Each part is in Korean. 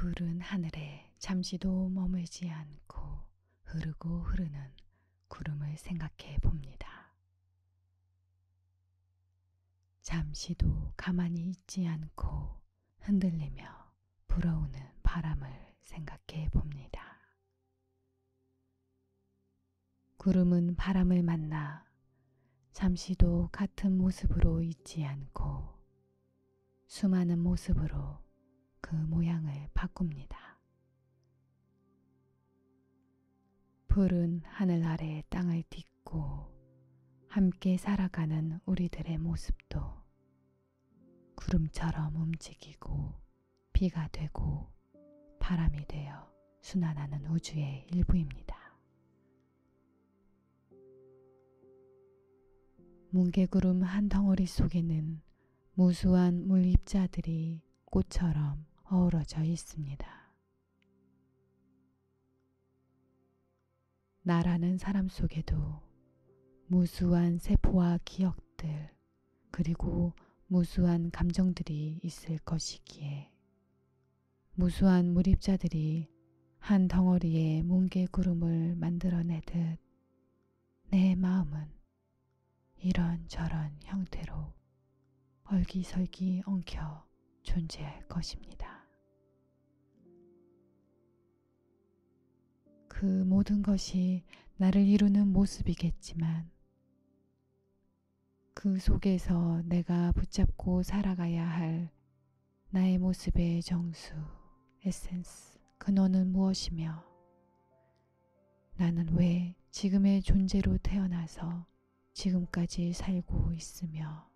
푸른 하늘에 잠시도 머물지 않고 흐르고 흐르는 구름을 생각해 봅니다. 잠시도 가만히 있지 않고 흔들리며 불어오는 바람을 생각해 봅니다. 구름은 바람을 만나 잠시도 같은 모습으로 있지 않고 수많은 모습으로 그 모양을 바꿉니다. 푸른 하늘 아래 땅을 딛고 함께 살아가는 우리들의 모습도 구름처럼 움직이고 비가 되고 바람이 되어 순환하는 우주의 일부입니다. 뭉게구름 한 덩어리 속에는 무수한 물입자들이 꽃처럼 어우러져 있습니다. 나라는 사람 속에도 무수한 세포와 기억들 그리고 무수한 감정들이 있을 것이기에 무수한 물입자들이 한 덩어리의 뭉게구름을 만들어내듯 내 마음은 이런저런 형태로 얼기설기 엉켜 존재할 것입니다. 그 모든 것이 나를 이루는 모습이겠지만 그 속에서 내가 붙잡고 살아가야 할 나의 모습의 정수, 에센스, 근원은 무엇이며 나는 왜 지금의 존재로 태어나서 지금까지 살고 있으며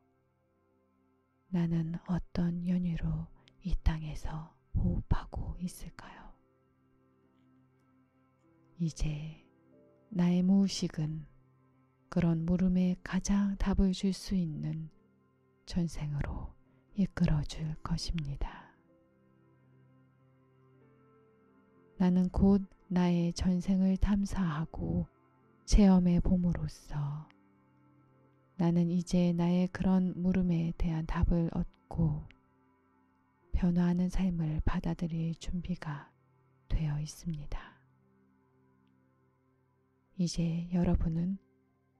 나는 어떤 연유로 이 땅에서 호흡하고 있을까요? 이제 나의 무의식은 그런 물음에 가장 답을 줄 수 있는 전생으로 이끌어 줄 것입니다. 나는 곧 나의 전생을 탐사하고 체험해 봄으로써 나는 이제 나의 그런 물음에 대한 답을 얻고 변화하는 삶을 받아들일 준비가 되어 있습니다. 이제 여러분은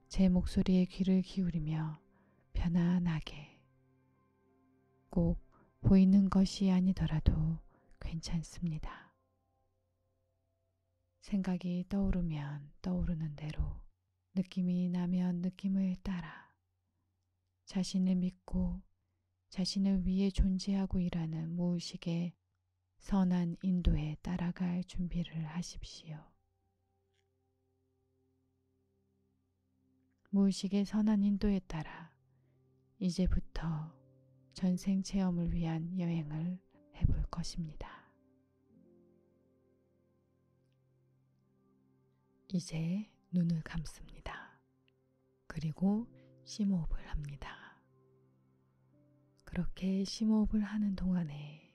제 목소리에 귀를 기울이며 편안하게 꼭 보이는 것이 아니더라도 괜찮습니다. 생각이 떠오르면 떠오르는 대로 느낌이 나면 느낌을 따라 자신을 믿고 자신을 위해 존재하고 일하는 무의식의 선한 인도에 따라갈 준비를 하십시오. 무의식의 선한 인도에 따라 이제부터 전생 체험을 위한 여행을 해볼 것입니다. 이제 눈을 감습니다. 그리고 심호흡을 합니다. 그렇게 심호흡을 하는 동안에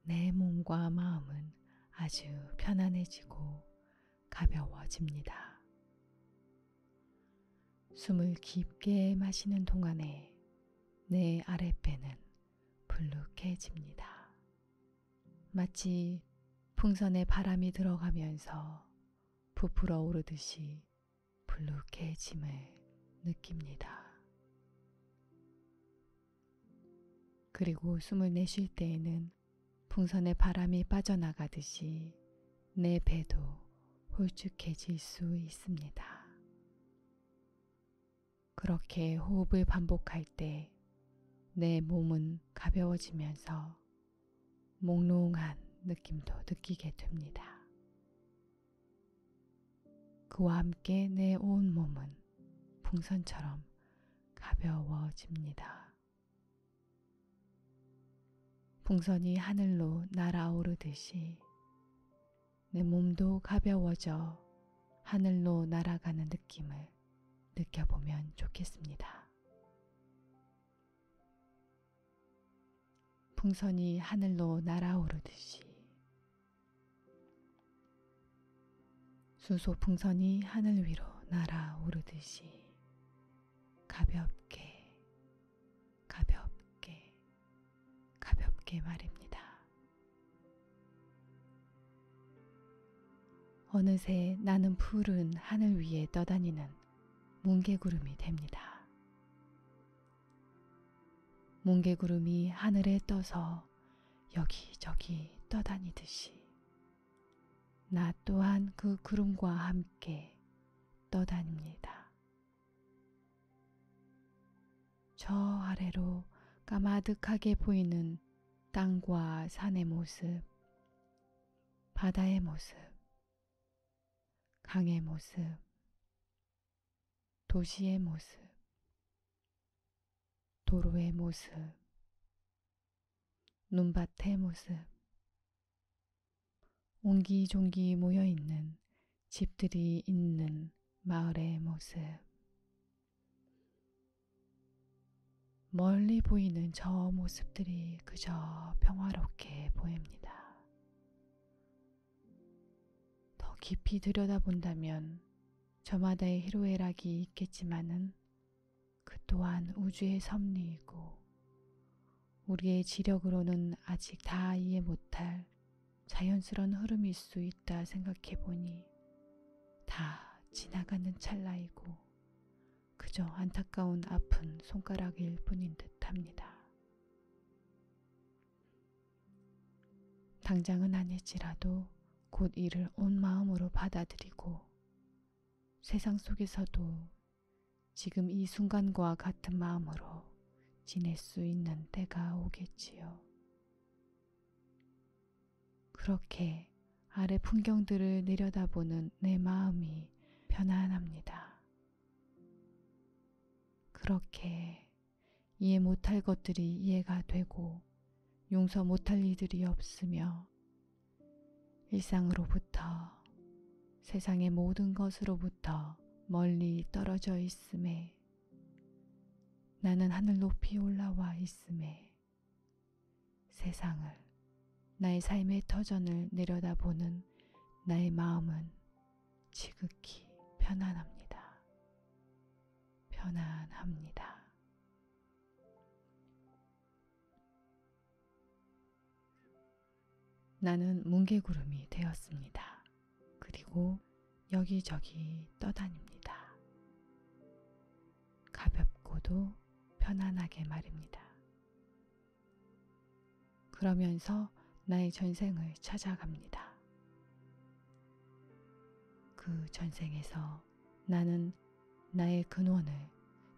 내 몸과 마음은 아주 편안해지고 가벼워집니다. 숨을 깊게 마시는 동안에 내 아랫배는 불룩해집니다. 마치 풍선에 바람이 들어가면서 부풀어 오르듯이 불룩해짐을 느낍니다. 그리고 숨을 내쉴 때에는 풍선에 바람이 빠져나가듯이 내 배도 홀쭉해질 수 있습니다. 그렇게 호흡을 반복할 때 내 몸은 가벼워지면서 몽롱한 느낌도 느끼게 됩니다. 그와 함께 내 온 몸은 풍선처럼 가벼워집니다. 풍선이 하늘로 날아오르듯이 내 몸도 가벼워져 하늘로 날아가는 느낌을 느껴보면 좋겠습니다. 풍선이 하늘로 날아오르듯이 수소 풍선이 하늘 위로 날아오르듯이 가볍게 가볍게 가볍게 말입니다. 어느새 나는 푸른 하늘 위에 떠다니는 뭉게구름이 됩니다. 뭉게구름이 하늘에 떠서 여기저기 떠다니듯이 나 또한 그 구름과 함께 떠다닙니다. 저 아래로 까마득하게 보이는 땅과 산의 모습, 바다의 모습, 강의 모습, 도시의 모습, 도로의 모습, 눈밭의 모습, 옹기종기 모여있는 집들이 있는 마을의 모습, 멀리 보이는 저 모습들이 그저 평화롭게 보입니다. 더 깊이 들여다본다면 저마다의 희로애락이 있겠지만은 그 또한 우주의 섭리이고 우리의 지력으로는 아직 다 이해 못할 자연스러운 흐름일 수 있다 생각해보니 다 지나가는 찰나이고 그저 안타까운 아픈 손가락일 뿐인 듯합니다. 당장은 아닐지라도 곧 이를 온 마음으로 받아들이고 세상 속에서도 지금 이 순간과 같은 마음으로 지낼 수 있는 때가 오겠지요. 그렇게 아래 풍경들을 내려다보는 내 마음이 편안합니다. 그렇게 이해 못할 것들이 이해가 되고 용서 못할 이들이 없으며 일상으로부터 세상의 모든 것으로부터 멀리 떨어져 있음에 나는 하늘 높이 올라와 있음에 세상을 나의 삶의 터전을 내려다보는 나의 마음은 지극히 편안합니다. 편안합니다. 나는 뭉게구름이 되었습니다. 그리고 여기저기 떠다닙니다. 가볍고도 편안하게 말입니다. 그러면서 나의 전생을 찾아갑니다. 그 전생에서 나는 나의 근원을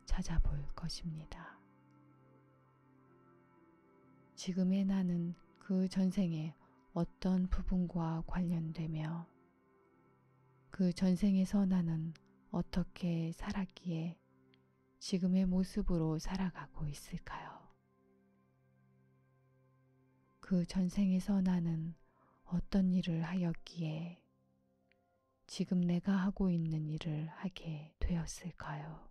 찾아볼 것입니다. 지금의 나는 그 전생의 어떤 부분과 관련되며 그 전생에서 나는 어떻게 살았기에 지금의 모습으로 살아가고 있을까요? 그 전생에서 나는 어떤 일을 하였기에 지금 내가 하고 있는 일을 하게 되었을까요?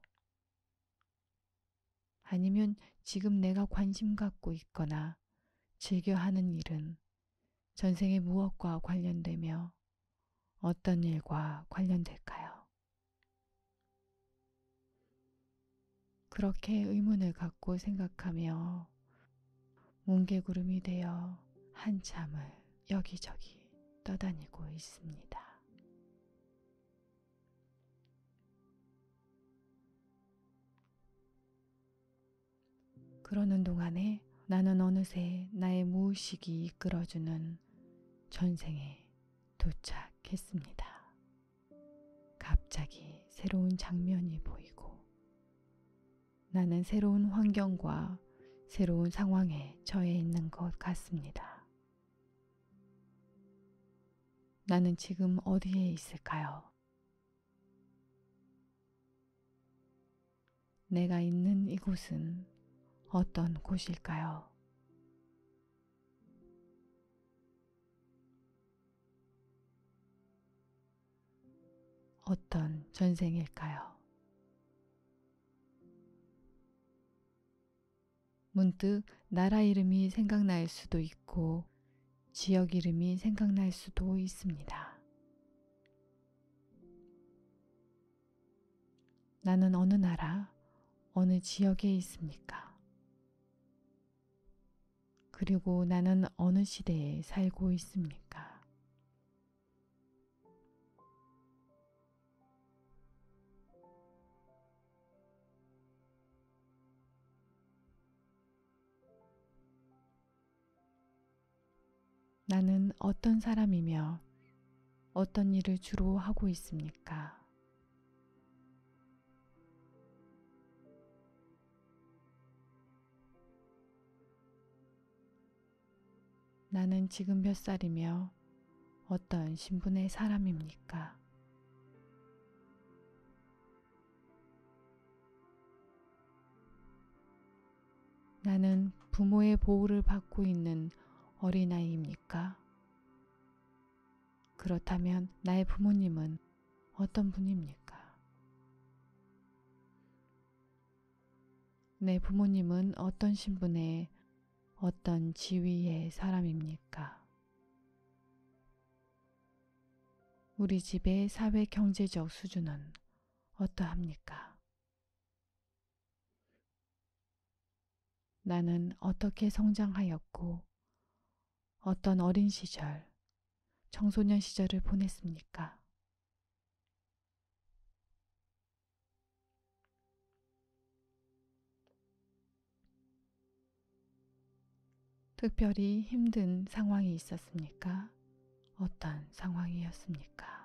아니면 지금 내가 관심 갖고 있거나 즐겨 하는 일은 전생의 무엇과 관련되며 어떤 일과 관련될까요? 그렇게 의문을 갖고 생각하며 뭉게구름이 되어 한참을 여기저기 떠다니고 있습니다. 그러는 동안에 나는 어느새 나의 무의식이 이끌어주는 전생에 도착했습니다. 갑자기 새로운 장면이 보이고 나는 새로운 환경과 새로운 상황에 처해 있는 것 같습니다. 나는 지금 어디에 있을까요? 내가 있는 이곳은 어떤 곳일까요? 어떤 전생일까요? 문득 나라 이름이 생각날 수도 있고 지역 이름이 생각날 수도 있습니다. 나는 어느 나라, 어느 지역에 있습니까? 그리고 나는 어느 시대에 살고 있습니까? 나는 어떤 사람이며 어떤 일을 주로 하고 있습니까? 나는 지금 몇 살이며 어떤 신분의 사람입니까? 나는 부모의 보호를 받고 있는 어린아이입니까? 그렇다면 나의 부모님은 어떤 분입니까? 내 부모님은 어떤 신분의 어떤 지위의 사람입니까? 우리 집의 사회 경제적 수준은 어떠합니까? 나는 어떻게 성장하였고 어떤 어린 시절, 청소년 시절을 보냈습니까? 특별히 힘든 상황이 있었습니까? 어떤 상황이었습니까?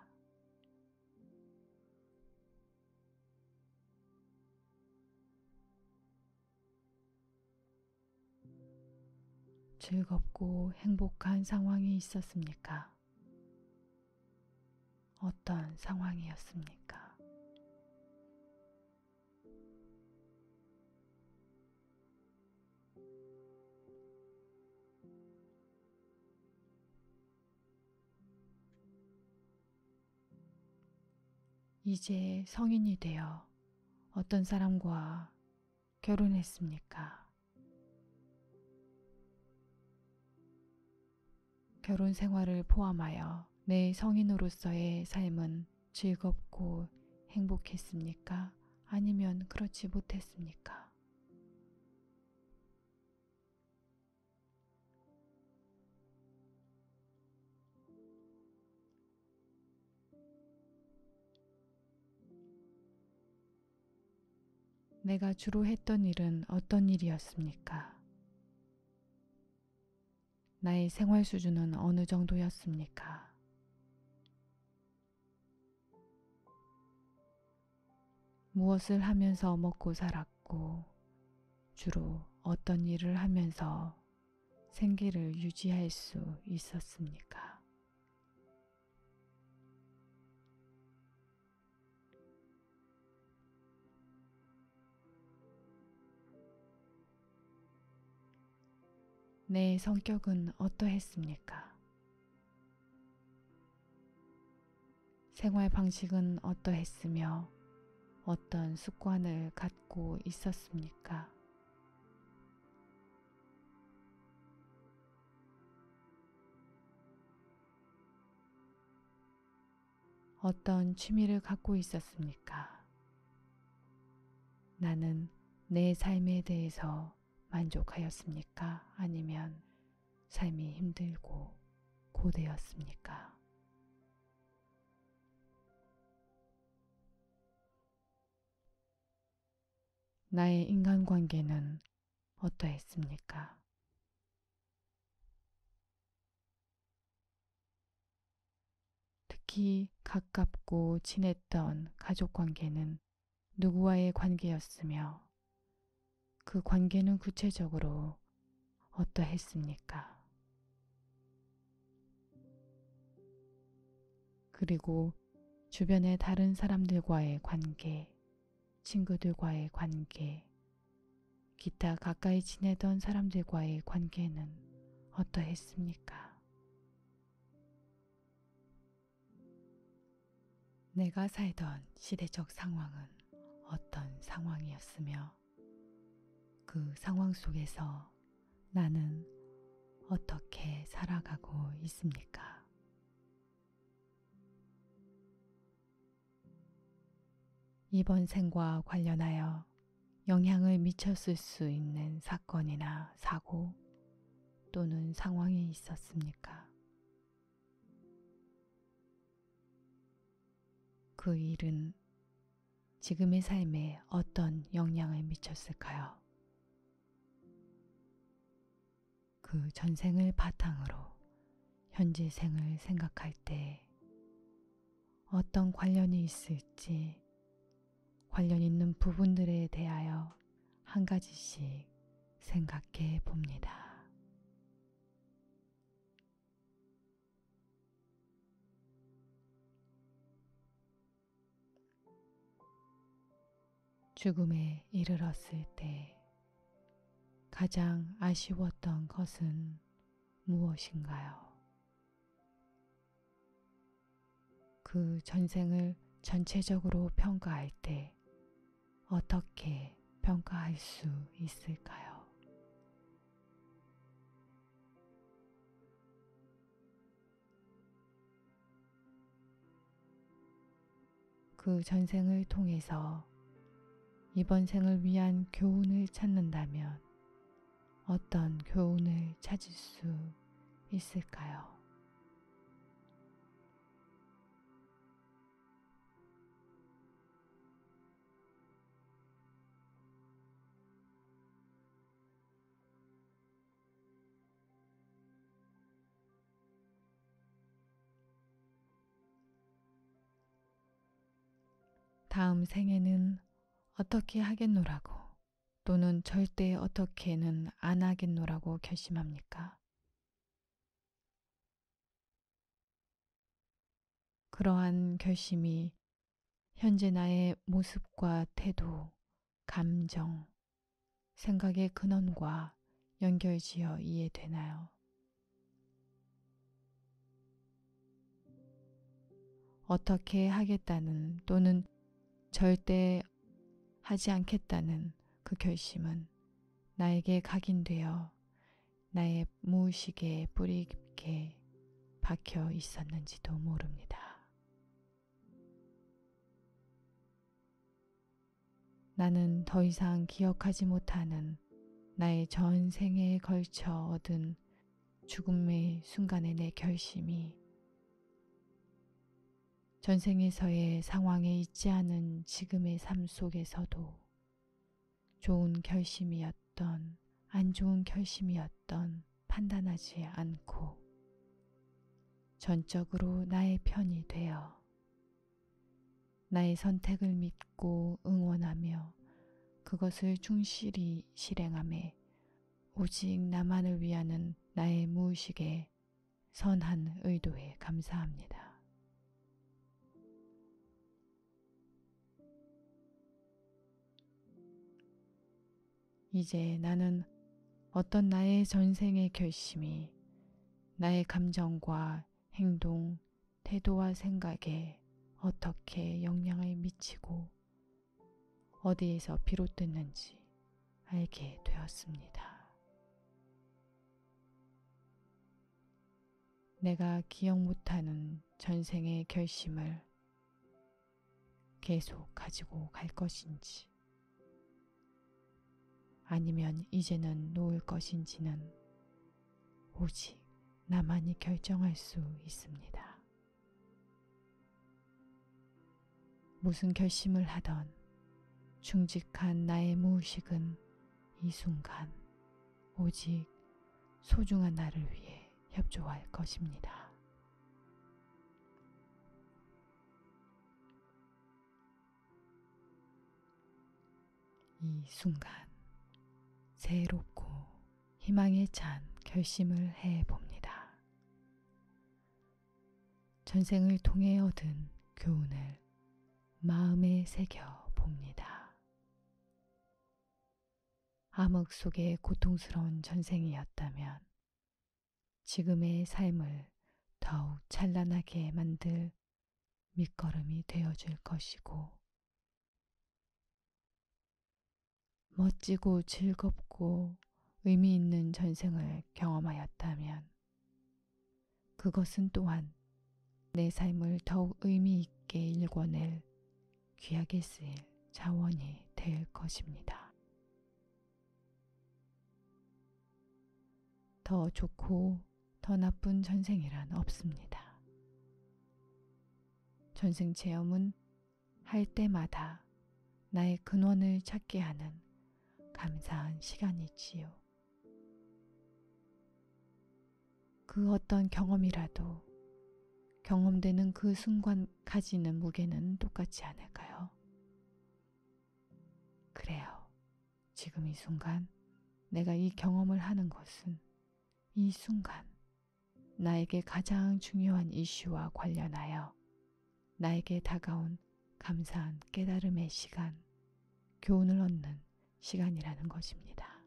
즐겁고 행복한 상황이 있었습니까? 어떤 상황이었습니까? 이제 성인이 되어 어떤 사람과 결혼했습니까? 결혼 생활을 포함하여 내 성인으로서의 삶은 즐겁고 행복했습니까? 아니면 그렇지 못했습니까? 내가 주로 했던 일은 어떤 일이었습니까? 나의 생활 수준은 어느 정도였습니까? 무엇을 하면서 먹고 살았고 주로 어떤 일을 하면서 생계를 유지할 수 있었습니까? 내 성격은 어떠했습니까? 생활 방식은 어떠했으며 어떤 습관을 갖고 있었습니까? 어떤 취미를 갖고 있었습니까? 나는 내 삶에 대해서 만족하였습니까? 아니면 삶이 힘들고 고되었습니까? 나의 인간관계는 어떠했습니까? 특히 가깝고 친했던 가족관계는 누구와의 관계였으며 그 관계는 구체적으로 어떠했습니까? 그리고 주변의 다른 사람들과의 관계, 친구들과의 관계, 기타 가까이 지내던 사람들과의 관계는 어떠했습니까? 내가 살던 시대적 상황은 어떤 상황이었으며 그 상황 속에서 나는 어떻게 살아가고 있습니까? 이번 생과 관련하여 영향을 미쳤을 수 있는 사건이나 사고 또는 상황이 있었습니까? 그 일은 지금의 삶에 어떤 영향을 미쳤을까요? 그 전생을 바탕으로 현재 생을 생각할 때 어떤 관련이 있을지 관련 있는 부분들에 대하여 한 가지씩 생각해 봅니다. 죽음에 이르렀을 때 가장 아쉬웠던 것은 무엇인가요? 그 전생을 전체적으로 평가할 때 어떻게 평가할 수 있을까요? 그 전생을 통해서 이번 생을 위한 교훈을 찾는다면 어떤 교훈을 찾을 수 있을까요? 다음 생에는 어떻게 하겠노라고 또는 절대 어떻게는 안 하겠노라고 결심합니까? 그러한 결심이 현재 나의 모습과 태도, 감정, 생각의 근원과 연결지어 이해되나요? 어떻게 하겠다는 또는 절대 하지 않겠다는 그 결심은 나에게 각인되어 나의 무의식에 뿌리 깊게 박혀 있었는지도 모릅니다. 나는 더 이상 기억하지 못하는 나의 전생에 걸쳐 얻은 죽음의 순간의 내 결심이 전생에서의 상황에 있지 않은 지금의 삶 속에서도 좋은 결심이었던 안 좋은 결심이었던 판단하지 않고 전적으로 나의 편이 되어 나의 선택을 믿고 응원하며 그것을 충실히 실행하며 오직 나만을 위하는 나의 무의식의 선한 의도에 감사합니다. 이제 나는 어떤 나의 전생의 결심이 나의 감정과 행동, 태도와 생각에 어떻게 영향을 미치고 어디에서 비롯됐는지 알게 되었습니다. 내가 기억 못하는 전생의 결심을 계속 가지고 갈 것인지 아니면 이제는 놓을 것인지는 오직 나만이 결정할 수 있습니다. 무슨 결심을 하던 충직한 나의 무의식은 이 순간 오직 소중한 나를 위해 협조할 것입니다. 이 순간 새롭고 희망에 찬 결심을 해봅니다. 전생을 통해 얻은 교훈을 마음에 새겨 봅니다. 암흑 속의 고통스러운 전생이었다면 지금의 삶을 더욱 찬란하게 만들 밑거름이 되어줄 것이고 멋지고 즐겁고 의미 있는 전생을 경험하였다면 그것은 또한 내 삶을 더욱 의미 있게 일궈낼 귀하게 쓰일 자원이 될 것입니다. 더 좋고 더 나쁜 전생이란 없습니다. 전생 체험은 할 때마다 나의 근원을 찾게 하는 감사한 시간이지요. 그 어떤 경험이라도 경험되는 그 순간 가지는 무게는 똑같지 않을까요? 그래요. 지금 이 순간 내가 이 경험을 하는 것은 이 순간 나에게 가장 중요한 이슈와 관련하여 나에게 다가온 감사한 깨달음의 시간, 교훈을 얻는 시간이라는 것입니다.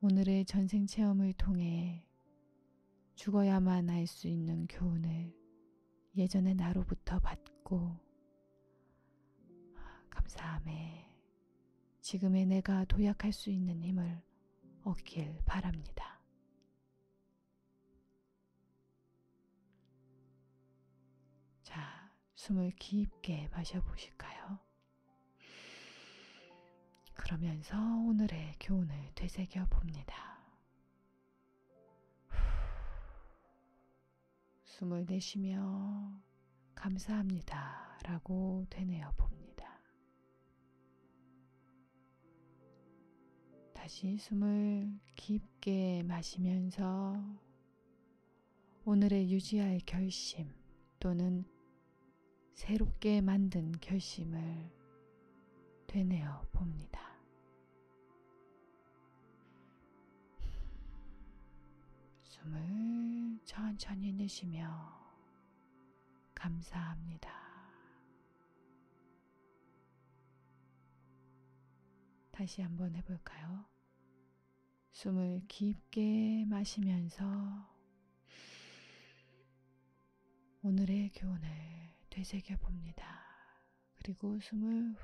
오늘의 전생 체험을 통해 죽어야만 알 수 있는 교훈을 예전의 나로부터 받고 감사함에 지금의 내가 도약할 수 있는 힘을 얻길 바랍니다. 자, 숨을 깊게 마셔보실까요? 그러면서 오늘의 교훈을 되새겨 봅니다. 숨을 내쉬며 감사합니다 라고 되뇌어 봅니다. 다시 숨을 깊게 마시면서 오늘의 유지할 결심 또는 새롭게 만든 결심을 되뇌어 봅니다. 숨을 천천히 내쉬며 감사합니다. 다시 한번 해볼까요? 숨을 깊게 마시면서 오늘의 교훈을 되새겨 봅니다. 그리고 숨을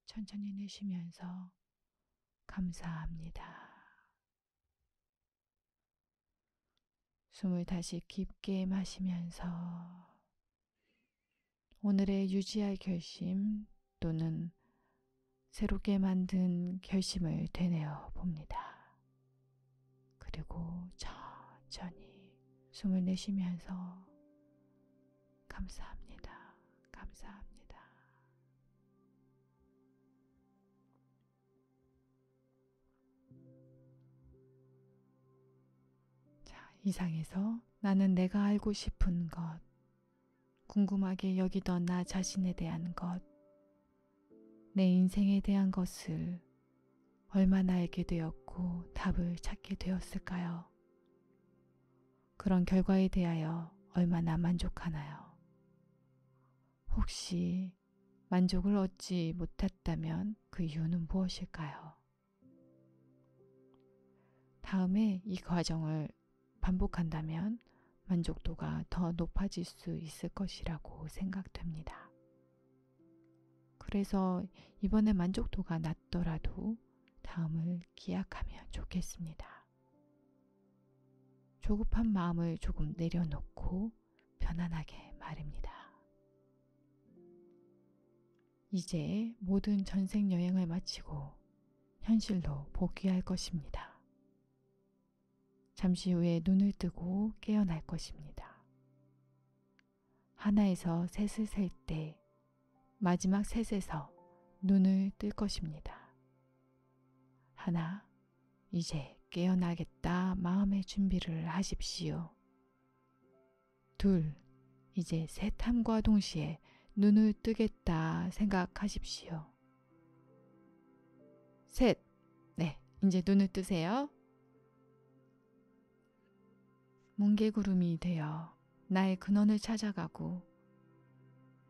천천히 내쉬면서 감사합니다. 숨을 다시 깊게 마시면서 오늘의 유지할 결심 또는 새롭게 만든 결심을 되뇌어 봅니다. 그리고 천천히 숨을 내쉬면서 감사합니다. 감사합니다. 자, 이상해서 나는 내가 알고 싶은 것, 궁금하게 여기던 나 자신에 대한 것, 내 인생에 대한 것을 얼마나 알게 되었고 답을 찾게 되었을까요? 그런 결과에 대하여 얼마나 만족하나요? 혹시 만족을 얻지 못했다면 그 이유는 무엇일까요? 다음에 이 과정을 반복한다면 만족도가 더 높아질 수 있을 것이라고 생각됩니다. 그래서 이번에 만족도가 낮더라도 다음을 기약하면 좋겠습니다. 조급한 마음을 조금 내려놓고 편안하게 말입니다. 이제 모든 전생 여행을 마치고 현실로 복귀할 것입니다. 잠시 후에 눈을 뜨고 깨어날 것입니다. 하나에서 셋을 셀 때 마지막 셋에서 눈을 뜰 것입니다. 하나, 이제 깨어나겠다 마음의 준비를 하십시오. 둘, 이제 셋함과 동시에 눈을 뜨겠다 생각하십시오. 셋, 네, 이제 눈을 뜨세요. 뭉게구름이 되어 나의 근원을 찾아가고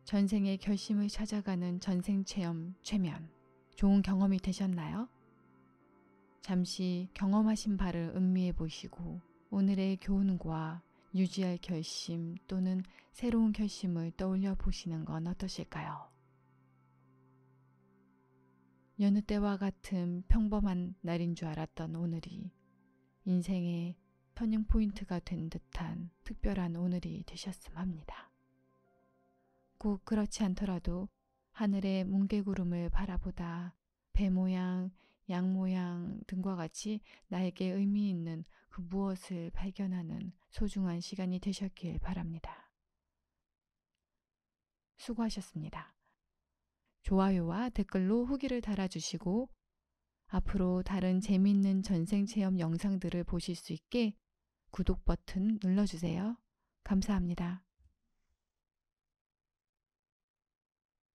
전생의 결심을 찾아가는 전생체험 최면, 좋은 경험이 되셨나요? 잠시 경험하신 바를 음미해 보시고 오늘의 교훈과 유지할 결심 또는 새로운 결심을 떠올려 보시는 건 어떠실까요? 여느 때와 같은 평범한 날인 줄 알았던 오늘이 인생의 터닝포인트가 된 듯한 특별한 오늘이 되셨음 합니다. 꼭 그렇지 않더라도 하늘의 뭉게구름을 바라보다 배 모양, 양 모양 등과 같이 나에게 의미 있는 그 무엇을 발견하는 소중한 시간이 되셨길 바랍니다. 수고하셨습니다. 좋아요와 댓글로 후기를 달아주시고 앞으로 다른 재미있는 전생체험 영상들을 보실 수 있게 구독 버튼 눌러주세요. 감사합니다.